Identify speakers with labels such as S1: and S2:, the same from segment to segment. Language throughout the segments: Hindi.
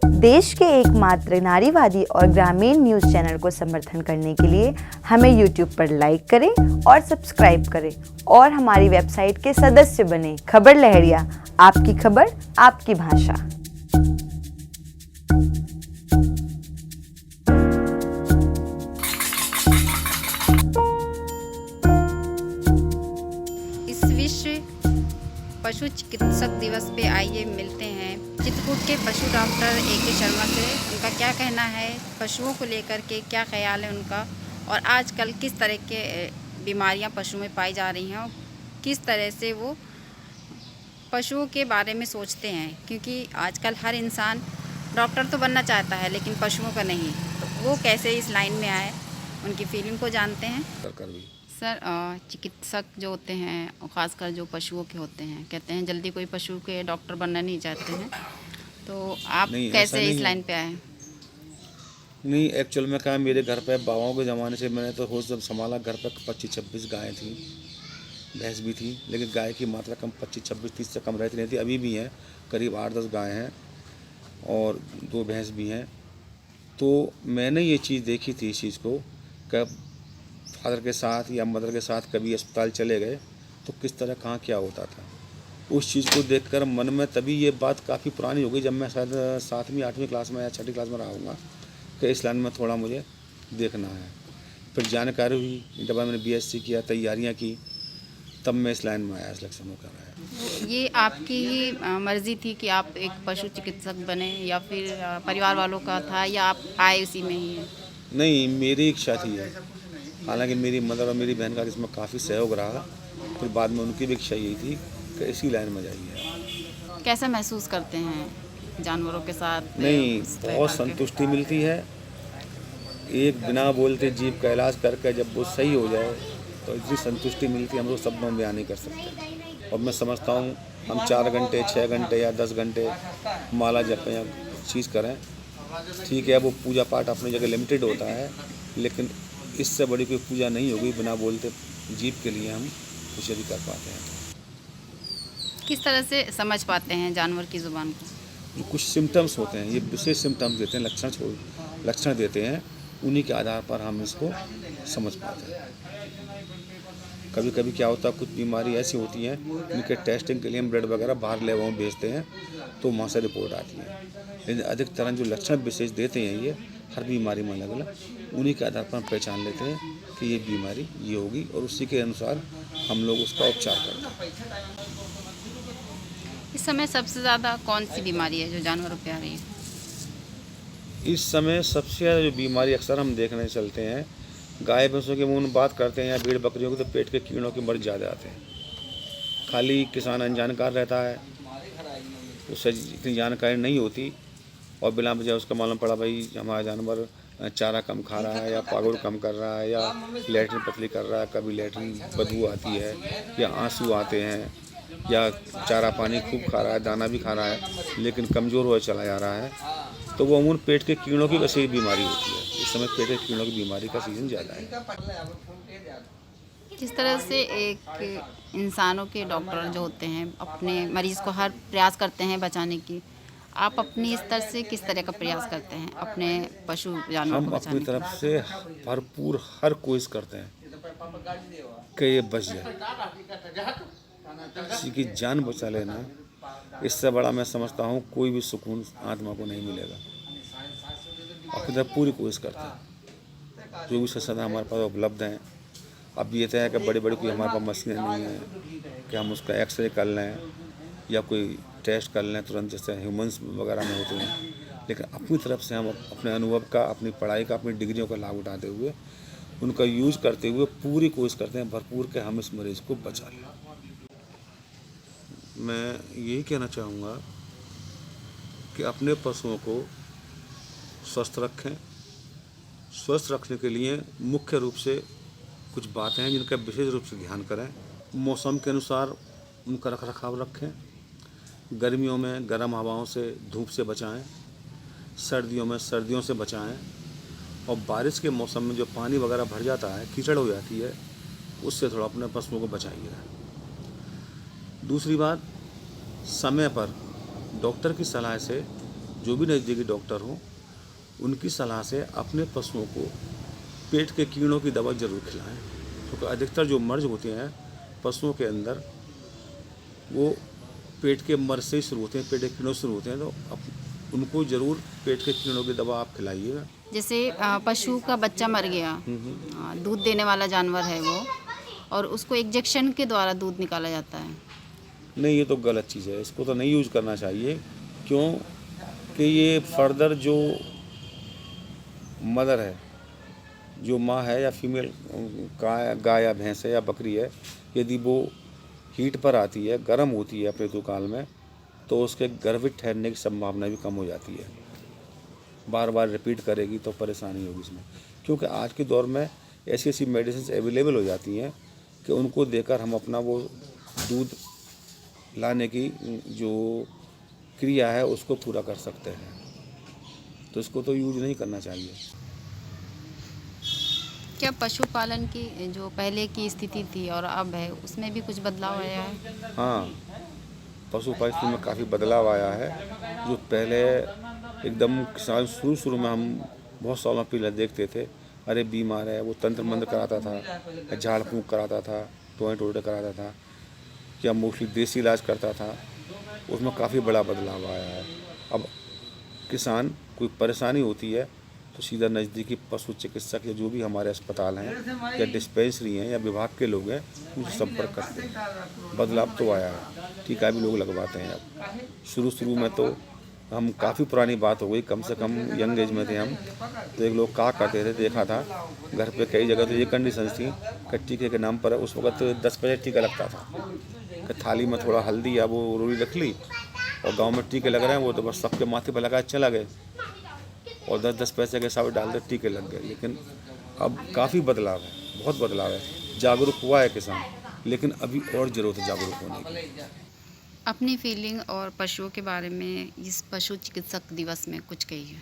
S1: देश के एकमात्र नारीवादी और ग्रामीण न्यूज़ चैनल को समर्थन करने के लिए हमें YouTube पर लाइक करें और सब्सक्राइब करें और हमारी वेबसाइट के सदस्य बने। खबर लहरिया, आपकी खबर, आपकी भाषा।
S2: इस विश्व पशु चिकित्सक दिवस पे आइए मिलते हैं चित्रकूट के पशु डॉक्टर A.K. शर्मा से। उनका क्या कहना है, पशुओं को लेकर के क्या ख्याल है उनका, और आजकल किस तरह के बीमारियां पशु में पाई जा रही हैं और किस तरह से वो पशुओं के बारे में सोचते हैं। क्योंकि आजकल हर इंसान डॉक्टर तो बनना चाहता है लेकिन पशुओं का नहीं, तो वो कैसे इस लाइन में आए, उनकी फीलिंग को जानते हैं। सर, चिकित्सक जो होते हैं और ख़ासकर जो पशुओं के होते हैं, कहते हैं जल्दी कोई पशु के डॉक्टर बनना नहीं चाहते हैं, तो आप कैसे इस लाइन पे आए?
S3: नहीं, एक्चुअल में क्या, मेरे घर पे बाबाओं के ज़माने से मैंने तो रोज़ जब संभाला, घर पे 25-26 गायें थी, भैंस भी थी, लेकिन गाय की मात्रा कम 25-26-30 से कम रहती नहीं थी। अभी भी हैं, करीब 8-10 गायें हैं और 2 भैंस भी हैं। तो मैंने ये चीज़ देखी थी, इस चीज़ को, कब फादर के साथ या मदर के साथ कभी अस्पताल चले गए तो किस तरह कहाँ क्या होता था। उस चीज़ को देखकर मन में तभी ये बात काफ़ी पुरानी हो गई, जब मैं शायद 7वीं-8वीं क्लास में या 6ठी क्लास में रहा हूँगा, कि इस लाइन में थोड़ा मुझे देखना है। फिर जानकारी हुई, जब मैंने BSc किया, तैयारियाँ की, तब मैं इस लाइन में आया, सिलेक्शन होकर आया।
S2: ये आपकी ही मर्ज़ी थी कि आप एक पशु चिकित्सक बने, या फिर परिवार वालों का था, या आप आए उसी में ही हैं?
S3: नहीं, मेरी इच्छा थी ये। हालांकि मेरी मदर और मेरी बहन का इसमें काफ़ी सहयोग रहा। फिर बाद में उनकी भी इच्छा यही थी कि इसी लाइन में जाइए।
S2: कैसा महसूस करते हैं जानवरों के साथ?
S3: नहीं,
S2: उस तरह
S3: बहुत
S2: के?
S3: संतुष्टि मिलती है। एक बिना बोलते जीव का इलाज करके जब वो सही हो जाए तो इतनी संतुष्टि मिलती है, हम लोग शब्दों में बयान नहीं कर सकते। और मैं समझता हूँ, हम 4 घंटे, 6 घंटे या 10 घंटे माला जपें या चीज़ करें, ठीक है, वो पूजा पाठ अपनी जगह लिमिटेड होता है, लेकिन इससे बड़ी कोई पूजा नहीं होगी बिना बोलते जीव के लिए हम कुछ यदि कर पाते हैं।
S2: किस तरह से समझ पाते हैं जानवर की ज़ुबान को?
S3: जो कुछ सिम्टम्स होते हैं, ये विशेष सिम्टम्स देते हैं, लक्षण देते हैं, उन्हीं के आधार पर हम इसको समझ पाते हैं। कभी कभी क्या होता है, कुछ बीमारी ऐसी होती हैं उनके टेस्टिंग के लिए हम ब्लड वगैरह बाहर लेवों में भेजते हैं, तो वहाँ से रिपोर्ट आती है। लेकिन अधिकतर जो लक्षण विशेष देते हैं, ये हर बीमारी में अलग अलग, उन्हीं के आधार पर हम पहचान लेते हैं कि ये बीमारी ये होगी, और उसी के अनुसार हम लोग उसका उपचार करते हैं।
S2: इस समय सबसे ज़्यादा कौन सी बीमारी है जो जानवरों पे आ रही है?
S3: इस समय सबसे ज़्यादा जो बीमारी अक्सर हम देखने चलते हैं, गाय भैंसों के मुँह में बात करते हैं या भेड़ बकरियों के, तो पेट के कीड़ों के मर्ज ज़्यादा आते हैं। खाली किसान अनजानकार रहता है, उससे इतनी जानकारी नहीं होती, और बिना वजह उसका मालूम पड़ा भाई हमारा जानवर चारा कम खा रहा है, या पागुर कम कर रहा है, या लैट्रिन पतली कर रहा है, कभी लैट्रिन बदबू आती है, या आंसू आते हैं, या चारा पानी खूब खा रहा है, दाना भी खा रहा है, लेकिन कमज़ोर हो चला जा रहा है, तो वो अमूमन पेट के कीड़ों की वैसे ही बीमारी होती है। इस समय पेट के कीड़ों की बीमारी का सीज़न ज़्यादा है।
S2: किस तरह से एक इंसानों के डॉक्टर जो होते हैं अपने मरीज़ को हर प्रयास करते हैं बचाने की, आप अपनी स्तर से किस तरह का प्रयास करते हैं अपने पशु जानवर
S3: हम
S2: को
S3: अपनी
S2: बचाने की?
S3: तरफ से भरपूर हर कोशिश करते हैं कि ये बच जाए। किसी की जान बचा लेना, इससे बड़ा मैं समझता हूँ कोई भी सुकून आत्मा को नहीं मिलेगा। अपनी तरफ पूरी कोशिश करते हैं, जो भी संसाधन हमारे पास उपलब्ध हैं। अब ये तो है कि बड़ी बड़ी कोई हमारे पास मशीनें नहीं है कि हम उसका एक्सरे कर लें या कोई टेस्ट कर लें तुरंत, जैसे ह्यूमंस वगैरह में होते हैं, लेकिन अपनी तरफ से हम अपने अनुभव का, अपनी पढ़ाई का, अपनी डिग्रियों का लाभ उठाते हुए, उनका यूज करते हुए पूरी कोशिश करते हैं भरपूर कि हम इस मरीज़ को बचा लें। मैं यही कहना चाहूँगा कि अपने पशुओं को स्वस्थ रखें। स्वस्थ रखने के लिए मुख्य रूप से कुछ बातें हैं जिनका विशेष रूप से ध्यान करें। मौसम के अनुसार उनका रखरखाव रखें। गर्मियों में गर्म हवाओं से, धूप से बचाएं। सर्दियों में सर्दियों से बचाएं। और बारिश के मौसम में जो पानी वगैरह भर जाता है, कीचड़ हो जाती है, उससे थोड़ा अपने पशुओं को बचाइए। दूसरी बात, समय पर डॉक्टर की सलाह से जो भी नज़दीकी डॉक्टर हो उनकी सलाह से अपने पशुओं को पेट के कीड़ों की दवा ज़रूर खिलाएं, क्योंकि अधिकतर जो मर्ज होते हैं पशुओं के अंदर वो पेट के मर्ज से ही शुरू होते हैं, पेट के कीड़ों से शुरू होते हैं। तो उनको ज़रूर पेट के कीड़ों की दवा आप खिलाइएगा।
S2: जैसे पशु का बच्चा मर गया, दूध देने वाला जानवर है वो, और उसको इंजेक्शन के द्वारा दूध निकाला जाता है।
S3: नहीं, ये तो गलत चीज़ है, इसको तो नहीं यूज़ करना चाहिए। क्यों कि ये फर्दर जो मदर है, जो माँ है या फीमेल गाय या भैंस है या बकरी है, यदि वो हीट पर आती है, गर्म होती है अपने ऋतुकाल में, तो उसके गर्भित ठहरने की संभावना भी कम हो जाती है। बार बार रिपीट करेगी तो परेशानी होगी इसमें, क्योंकि आज के दौर में ऐसी ऐसी मेडिसिन अवेलेबल हो जाती हैं कि उनको देकर हम अपना वो दूध लाने की जो क्रिया है उसको पूरा कर सकते हैं। तो इसको तो यूज नहीं करना चाहिए।
S2: क्या पशुपालन की जो पहले की स्थिति थी और अब है उसमें भी कुछ बदलाव आया है?
S3: हाँ, पशुपालन में काफ़ी बदलाव आया है। जो पहले एकदम किसान शुरू में हम बहुत सालों पहले देखते थे, अरे बीमार है, वो तंत्र मंत्र कराता था, झाड़ फूँक कराता था, टोए टोटे कराता था, या मोस्टली देसी इलाज करता था, उसमें काफ़ी बड़ा बदलाव आया है। अब किसान कोई परेशानी होती है तो सीधा नज़दीकी पशु चिकित्सक या जो भी हमारे अस्पताल हैं या डिस्पेंसरी हैं या विभाग के लोग हैं उनसे संपर्क करते हैं। बदलाव तो आया है, टीका भी लोग लगवाते हैं। अब शुरू में तो हम काफ़ी पुरानी बात हो गई, कम से कम यंग एज में थे हम, तो एक लोग कहा करते थे, देखा था घर पे कई जगह तो ये कंडीशन थी कि टीके के नाम पर उस वक्त 10 पैसे टीका लगता था कि थाली में थोड़ा हल्दी या वो रोली रख ली और गांव में टीके लग रहे हैं, वो तो बस सबके माथे पर लगाए चला गए और 10-10 पैसे के हिसाब से डाल दे टीके लग गए। लेकिन अब काफ़ी बदलाव है, बहुत बदलाव है, जागरूक हुआ है किसान, लेकिन अभी और ज़रूरत है जागरूक होने की।
S2: अपनी फीलिंग और पशुओं के बारे में इस पशु चिकित्सक दिवस में कुछ कहिए।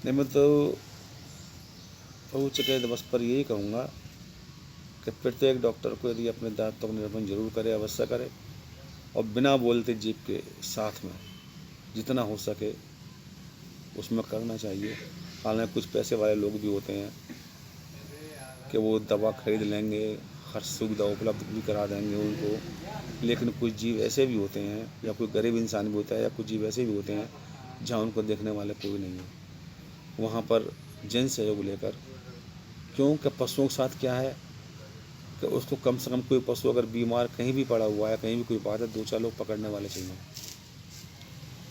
S3: नहीं, मैं तो पशु चिकित्सा दिवस पर यही कहूँगा कि प्रत्येक डॉक्टर को यदि अपने दायित्व का निर्वहन जरूर करे, अवश्य करे, और बिना बोलते जीभ के साथ में जितना हो सके उसमें करना चाहिए। हालांकि कुछ पैसे वाले लोग भी होते हैं कि वो दवा खरीद लेंगे, हर सुविधा उपलब्ध भी करा देंगे उनको, लेकिन कुछ जीव ऐसे भी होते हैं या कोई गरीब इंसान भी होता है या कुछ जीव ऐसे भी होते हैं जहाँ उनको देखने वाले कोई नहीं है। वहाँ पर जन सहयोग लेकर, क्योंकि पशुओं के साथ क्या है कि उसको कम से कम कोई पशु अगर बीमार कहीं भी पड़ा हुआ है, कहीं भी कोई बात है, 2-4 लोग पकड़ने वाले चाहिए।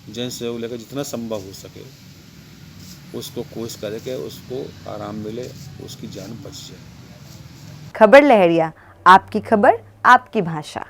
S3: जन सहयोग लेकर जितना संभव हो सके उसको कोशिश करे कि उसको आराम मिले, उसकी जान बच जाए।
S1: खबर लहरिया, आपकी खबर आपकी भाषा।